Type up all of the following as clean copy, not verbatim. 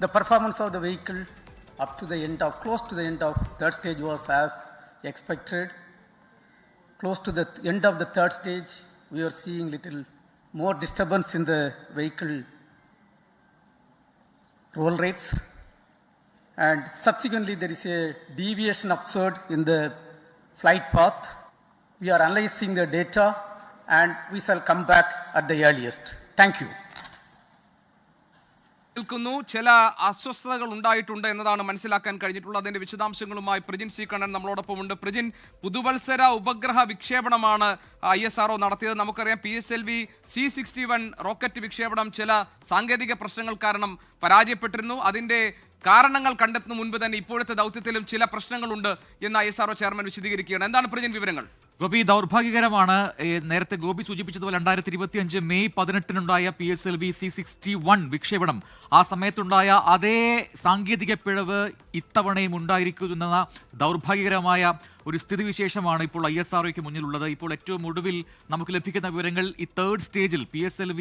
The performance of the vehicle up to the end of, close to the end of third stage was as expected. Close to the end of the third stage, we are seeing little more disturbance in the vehicle roll rates. And subsequently, there is a deviation observed in the flight path. We are analyzing the data and we shall come back at the earliest. Thank you. ചില അസ്വസ്ഥതകൾ ഉണ്ടായിട്ടുണ്ട് എന്നതാണ് മനസ്സിലാക്കാൻ കഴിഞ്ഞിട്ടുള്ളത്. അതിന്റെ വിശദാംശങ്ങളുമായി Prajin C Kannan നമ്മളോടൊപ്പമുണ്ട്. Prajin, പുതുവത്സര ഉപഗ്രഹ വിക്ഷേപണമാണ് ISRO നടത്തിയത്. നമുക്കറിയാം PSLV C61 റോക്കറ്റ് വിക്ഷേപണം ചില സാങ്കേതിക പ്രശ്നങ്ങൾ കാരണം പരാജയപ്പെട്ടിരുന്നു. അതിന്റെ കാരണങ്ങൾ കണ്ടെത്തുന്ന മുൻപ് തന്നെ ഇപ്പോഴത്തെ ദൗത്യത്തിലും ചില പ്രശ്നങ്ങളുണ്ട് എന്ന് ISRO ചെയർമാൻ വിശദീകരിക്കുകയാണ്. എന്താണ് പ്രജിൻ വിവരങ്ങൾ? ഗോപി, ദൗർഭാഗ്യകരമാണ്. നേരത്തെ ഗോപി സൂചിപ്പിച്ചതുപോലെ 2025 മെയ് 18 PSLV C61 വിക്ഷേപണം, ആ സമയത്തുണ്ടായ അതേ സാങ്കേതിക പിഴവ് ഇത്തവണയും ഉണ്ടായിരിക്കുന്ന ദൗർഭാഗ്യകരമായ ഒരു സ്ഥിതിവിശേഷമാണ് ഇപ്പോൾ ISROയ്ക്ക് മുന്നിലുള്ളത്. ഇപ്പോൾ ഏറ്റവും ഒടുവിൽ നമുക്ക് ലഭിക്കുന്ന വിവരങ്ങൾ ഈ തേർഡ് സ്റ്റേജിൽ PSLV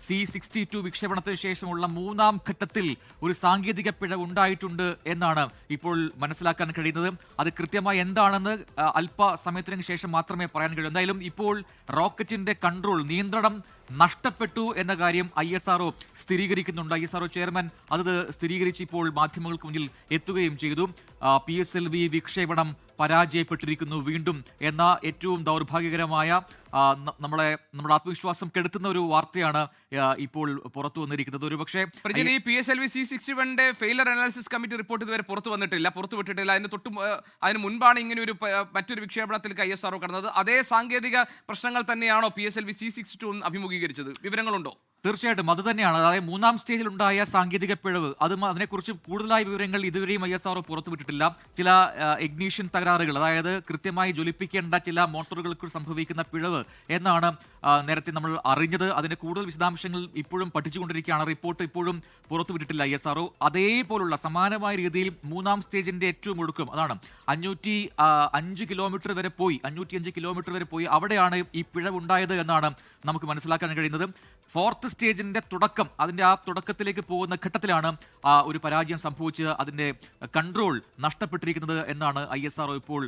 C62 വിക്ഷേപണത്തിന് ശേഷമുള്ള മൂന്നാം ഘട്ടത്തിൽ ഒരു സാങ്കേതിക പിഴവ് ഉണ്ടായിട്ടുണ്ട് എന്നാണ് ഇപ്പോൾ മനസ്സിലാക്കാൻ കഴിയുന്നത്. അത് കൃത്യമായി എന്താണെന്ന് അല്പസമയത്തിന് ശേഷം മാത്രമേ പറയാൻ കഴിയൂ. എന്തായാലും ഇപ്പോൾ റോക്കറ്റിന്റെ കൺട്രോൾ, നിയന്ത്രണം നഷ്ടപ്പെട്ടു എന്ന കാര്യം ISRO സ്ഥിരീകരിക്കുന്നുണ്ട്. ISRO ചെയർമാൻ അത് സ്ഥിരീകരിച്ച് ഇപ്പോൾ മാധ്യമങ്ങൾക്ക് മുന്നിൽ എത്തുകയും ചെയ്തു. PSLV വിക്ഷേപണം പരാജയപ്പെട്ടിരിക്കുന്നു വീണ്ടും എന്ന ഏറ്റവും ദൗർഭാഗ്യകരമായ, നമ്മുടെ ആത്മവിശ്വാസം കെടുത്തുന്ന ഒരു വാർത്തയാണ് ഇപ്പോൾ പുറത്തു വന്നിരിക്കുന്നത്. ഒരു പക്ഷേ ഈ PSLV C61 failure analysis committee report ഇതുവരെ പുറത്തുവിട്ടിട്ടില്ല. അതിന് മുൻപാണ് ഇങ്ങനെ ഒരു മറ്റൊരു വിക്ഷേപണത്തിലേക്ക് ISRO കടന്നത്. അതേ സാങ്കേതിക പ്രശ്നങ്ങൾ തന്നെയാണോ PSLV C62 അഭിമുഖീകരിച്ചത്? വിവരങ്ങളുണ്ടോ? തീർച്ചയായിട്ടും അത് തന്നെയാണ്. അതായത് മൂന്നാം സ്റ്റേജിൽ ഉണ്ടായ സാങ്കേതിക പിഴവ്, അതിനെക്കുറിച്ച് കൂടുതലായ വിവരങ്ങൾ ഇതുവരെയും ISRO പുറത്തുവിട്ടിട്ടില്ല. ചില ഇഗ്നീഷൻ തകരാറുകൾ, അതായത് കൃത്യമായി ജ്വലിപ്പിക്കേണ്ട ചില മോട്ടോറുകൾക്ക് സംഭവിക്കുന്ന പിഴവ് എന്നാണ് നേരത്തെ നമ്മൾ അറിഞ്ഞത്. അതിന്റെ കൂടുതൽ വിശദാംശങ്ങൾ ഇപ്പോഴും പഠിച്ചുകൊണ്ടിരിക്കുകയാണ്. റിപ്പോർട്ട് ഇപ്പോഴും പുറത്തുവിട്ടിട്ടില്ല ISRO. അതേപോലുള്ള സമാനമായ രീതിയിൽ മൂന്നാം സ്റ്റേജിന്റെ ഏറ്റവും ഒടുക്കം, അതാണ് 505 കിലോമീറ്റർ വരെ പോയി അവിടെയാണ് ഈ പിഴവുണ്ടായത് എന്നാണ് നമുക്ക് മനസ്സിലാക്കാൻ കഴിയുന്നത്. ഫോർത്ത് സ്റ്റേജിന്റെ തുടക്കം, അതിന്റെ ആ തുടക്കത്തിലേക്ക് പോകുന്ന ഘട്ടത്തിലാണ് ഒരു പരാജയം സംഭവിച്ചത്, അതിന്റെ കൺട്രോൾ നഷ്ടപ്പെട്ടിരിക്കുന്നത് എന്നാണ് ISRO ഇപ്പോൾ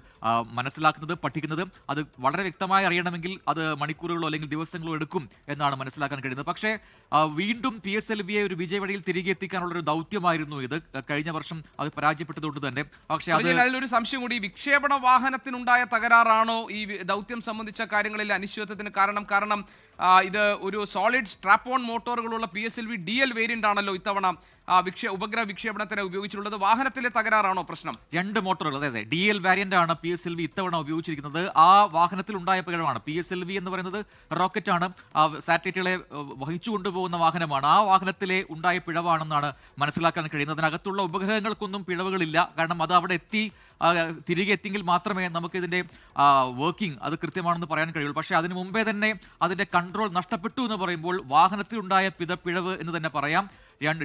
മനസ്സിലാക്കുന്നത്, പഠിക്കുന്നത്. അത് വളരെ വ്യക്തമായി അറിയണമെങ്കിൽ അത് മണിക്കൂറുകളോ അല്ലെങ്കിൽ ദിവസങ്ങളോ എടുക്കും എന്നാണ് മനസ്സിലാക്കാൻ കഴിയുന്നത്. പക്ഷേ വീണ്ടും PSLVയെ ഒരു വിജയവഴിയിൽ തിരികെ എത്തിക്കാനുള്ള ഒരു ദൗത്യമായിരുന്നു ഇത്. കഴിഞ്ഞ വർഷം അത് പരാജയപ്പെട്ടതുകൊണ്ട് തന്നെ. പക്ഷേ അതിലൊരു സംശയം കൂടി, വിക്ഷേപണ വാഹനത്തിനുണ്ടായ തകരാറാണോ ഈ ദൗത്യം സംബന്ധിച്ച കാര്യങ്ങളിൽ അനിശ്ചിതത്വത്തിന് കാരണം ഇത് ഒരു സോളിഡ് സ്ട്രാപ്പ് ഓൺ മോട്ടോറുകളുള്ള PSLV DL വേരിയന്റ് ആണല്ലോ ഇത്തവണ ഉപഗ്രഹ വിക്ഷേപണത്തിന് ഉപയോഗിച്ചിട്ടുള്ളത്. വാഹനത്തിലെ തകരാറാണോ പ്രശ്നം? രണ്ട് മോട്ടോറുകൾ, അതായത് DL വാരിയന്റ് ആണ് PSLV ഇത്തവണ ഉപയോഗിച്ചിരിക്കുന്നത്. ആ വാഹനത്തിൽ ഉണ്ടായ പിഴവാണ്. PSLV എന്ന് പറയുന്നത് റോക്കറ്റാണ്, സാറ്റലൈറ്റുകളെ വഹിച്ചു കൊണ്ടുപോകുന്ന വാഹനമാണ്. ആ വാഹനത്തിലെ ഉണ്ടായ പിഴവാണെന്നാണ് മനസ്സിലാക്കാൻ കഴിയുന്നത്. അതിനകത്തുള്ള ഉപഗ്രഹങ്ങൾക്കൊന്നും പിഴവുകളില്ല. കാരണം അത് അവിടെ തിരികെ എത്തിയെങ്കിൽ മാത്രമേ നമുക്ക് ഇതിന്റെ വർക്കിംഗ് അത് കൃത്യമാണെന്ന് പറയാൻ കഴിയുള്ളൂ. പക്ഷേ അതിനു മുമ്പേ തന്നെ അതിന്റെ കൺട്രോൾ നഷ്ടപ്പെട്ടു എന്ന് പറയുമ്പോൾ വാഹനത്തിലുണ്ടായ പിഴവ് എന്ന് തന്നെ പറയാം.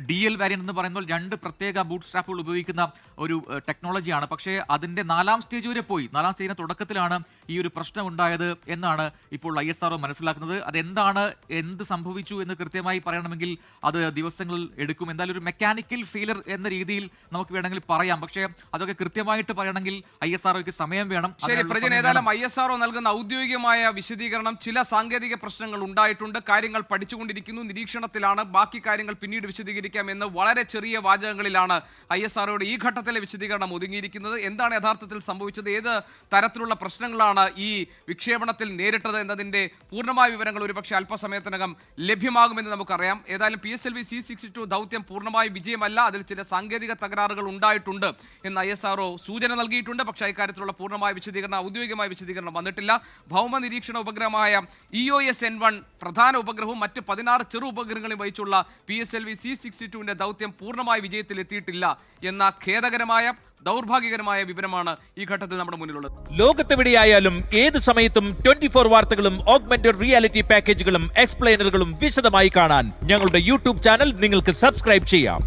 DL വാരിയന്റ് എന്ന് പറയുമ്പോൾ രണ്ട് പ്രത്യേക ബൂട്ട് സ്ട്രാപ്പുകൾ ഉപയോഗിക്കുന്ന ഒരു ടെക്നോളജിയാണ്. പക്ഷേ അതിന്റെ നാലാം സ്റ്റേജ് വരെ പോയി. നാലാം സ്റ്റേജിന്റെ തുടക്കത്തിലാണ് ഈ ഒരു പ്രശ്നം ഉണ്ടായത് എന്നാണ് ഇപ്പോൾ ISRO മനസ്സിലാക്കുന്നത്. അതെന്താണ്, എന്ത് സംഭവിച്ചു എന്ന് കൃത്യമായി പറയണമെങ്കിൽ അത് ദിവസങ്ങൾ എടുക്കും. എന്തായാലും ഒരു മെക്കാനിക്കൽ ഫെയിലർ എന്ന രീതിയിൽ നമുക്ക് വേണമെങ്കിൽ പറയാം. പക്ഷേ അതൊക്കെ കൃത്യമായിട്ട് പറയണമെങ്കിൽ ISROയ്ക്ക് സമയം വേണം. ശരി പ്രജൻ, ഏതായാലും ISRO നൽകുന്ന ഔദ്യോഗികമായ വിശദീകരണം, ചില സാങ്കേതിക പ്രശ്നങ്ങൾ ഉണ്ടായിട്ടുണ്ട്, കാര്യങ്ങൾ പഠിച്ചുകൊണ്ടിരിക്കുന്നു, നിരീക്ഷണത്തിലാണ്, ബാക്കി കാര്യങ്ങൾ പിന്നീട് വിശദീകരിക്കാം എന്ന് വളരെ ചെറിയ വാചകങ്ങളിലാണ് ISROയുടെ ഈ ഘട്ടത്തിലെ വിശദീകരണം ഒതുങ്ങിയിരിക്കുന്നത്. എന്താണ് യഥാർത്ഥത്തിൽ സംഭവിച്ചത്, ഏത് തരത്തിലുള്ള പ്രശ്നങ്ങളാണ് ഈ വിക്ഷേപണത്തിൽ നേരിട്ടത് എന്നതിന്റെ പൂർണ്ണമായ വിവരങ്ങൾ ഒരുപക്ഷെ അല്പസമയത്തിനകം ലഭ്യമാകുമെന്ന് നമുക്കറിയാം. ഏതായാലും PSLV C62 ദൗത്യം പൂർണ്ണമായി വിജയമല്ല, അതിൽ ചില സാങ്കേതിക തകരാറുകൾ ഉണ്ടായിട്ടുണ്ട് എന്ന് ISRO സൂചന നൽകിയിട്ടുണ്ട്. പക്ഷേ ഇക്കാര്യത്തിലുള്ള പൂർണ്ണമായ വിശദീകരണം, ഔദ്യോഗികമായ വിശദീകരണം വന്നിട്ടില്ല. ഭൗമ നിരീക്ഷണ ഉപഗ്രഹമായ EOS-N1 പ്രധാന ഉപഗ്രഹവും മറ്റ് 16 ചെറു ഉപഗ്രഹങ്ങളും വഹിച്ചുള്ള PSLV C62 ദൗത്യം പൂർണ്ണമായ വിജയത്തിൽ എത്തിയിട്ടില്ല എന്ന ഖേദകരമായ, ദൗർഭാഗ്യകരമായ വിവരമാണ് ഈ ഘട്ടത്തിൽ നമ്മുടെ മുന്നിലുള്ളത്. ലോകത്തെവിടെയായാലും ഏത് സമയത്തും 24 വാർത്തകളും ഓഗ്മെന്റഡ് റിയാലിറ്റി പാക്കേജുകളും എക്സ്പ്ലെയിനറുകളും വിശദമായി കാണാൻ ഞങ്ങളുടെ YouTube ചാനൽ നിങ്ങൾക്ക് സബ്സ്ക്രൈബ് ചെയ്യാം.